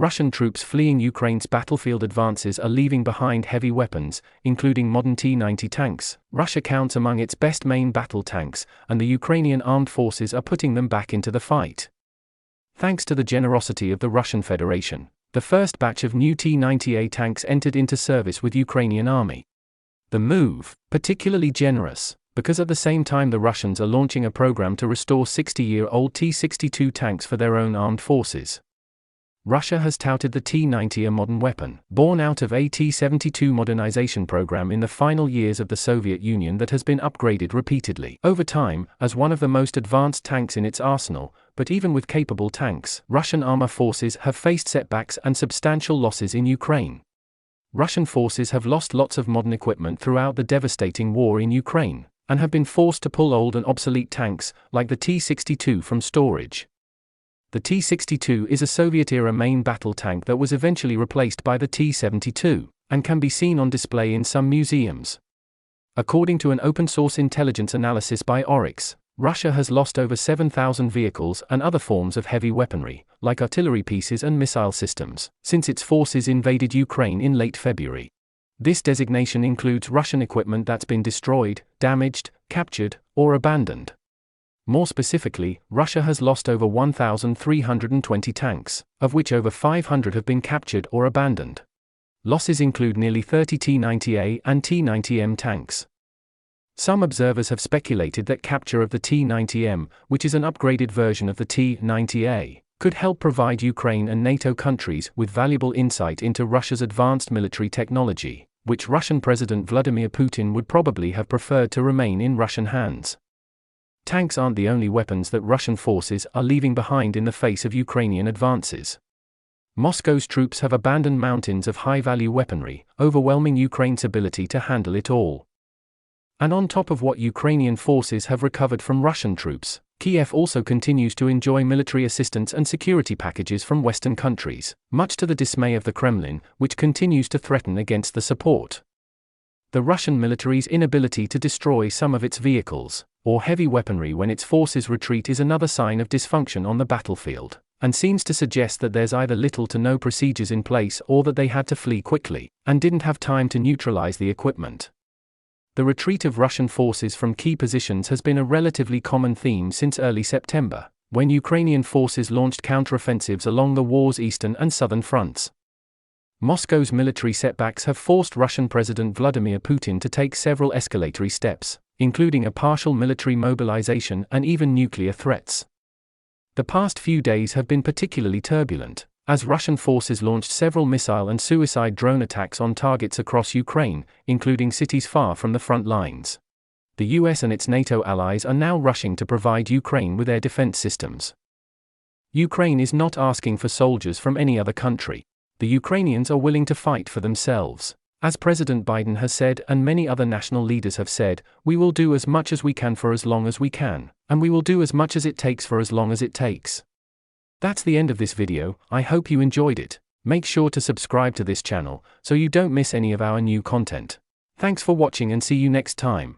Russian troops fleeing Ukraine's battlefield advances are leaving behind heavy weapons, including modern T-90 tanks. Russia counts among its best main battle tanks, and the Ukrainian armed forces are putting them back into the fight. Thanks to the generosity of the Russian Federation, the first batch of new T-90A tanks entered into service with Ukrainian army. The move, particularly generous, because at the same time the Russians are launching a program to restore 60-year-old T-62 tanks for their own armed forces. Russia has touted the T-90 a modern weapon, born out of a T-72 modernization program in the final years of the Soviet Union that has been upgraded repeatedly over time, as one of the most advanced tanks in its arsenal. But even with capable tanks, Russian armor forces have faced setbacks and substantial losses in Ukraine. Russian forces have lost lots of modern equipment throughout the devastating war in Ukraine, and have been forced to pull old and obsolete tanks, like the T-62, from storage. The T-62 is a Soviet-era main battle tank that was eventually replaced by the T-72, and can be seen on display in some museums. According to an open-source intelligence analysis by Oryx, Russia has lost over 7,000 vehicles and other forms of heavy weaponry, like artillery pieces and missile systems, since its forces invaded Ukraine in late February. This designation includes Russian equipment that's been destroyed, damaged, captured, or abandoned. More specifically, Russia has lost over 1,320 tanks, of which over 500 have been captured or abandoned. Losses include nearly 30 T-90A and T-90M tanks. Some observers have speculated that capture of the T-90M, which is an upgraded version of the T-90A, could help provide Ukraine and NATO countries with valuable insight into Russia's advanced military technology, which Russian President Vladimir Putin would probably have preferred to remain in Russian hands. Tanks aren't the only weapons that Russian forces are leaving behind in the face of Ukrainian advances. Moscow's troops have abandoned mountains of high-value weaponry, overwhelming Ukraine's ability to handle it all. And on top of what Ukrainian forces have recovered from Russian troops, Kiev also continues to enjoy military assistance and security packages from Western countries, much to the dismay of the Kremlin, which continues to threaten against the support. The Russian military's inability to destroy some of its vehicles, or heavy weaponry when its forces retreat, is another sign of dysfunction on the battlefield, and seems to suggest that there's either little to no procedures in place or that they had to flee quickly, and didn't have time to neutralize the equipment. The retreat of Russian forces from key positions has been a relatively common theme since early September, when Ukrainian forces launched counteroffensives along the war's eastern and southern fronts. Moscow's military setbacks have forced Russian President Vladimir Putin to take several escalatory steps, including a partial military mobilization and even nuclear threats. The past few days have been particularly turbulent, as Russian forces launched several missile and suicide drone attacks on targets across Ukraine, including cities far from the front lines. The US and its NATO allies are now rushing to provide Ukraine with air defense systems. Ukraine is not asking for soldiers from any other country. The Ukrainians are willing to fight for themselves. As President Biden has said, and many other national leaders have said, we will do as much as we can for as long as we can, and we will do as much as it takes for as long as it takes. That's the end of this video. I hope you enjoyed it. Make sure to subscribe to this channel, so you don't miss any of our new content. Thanks for watching and see you next time.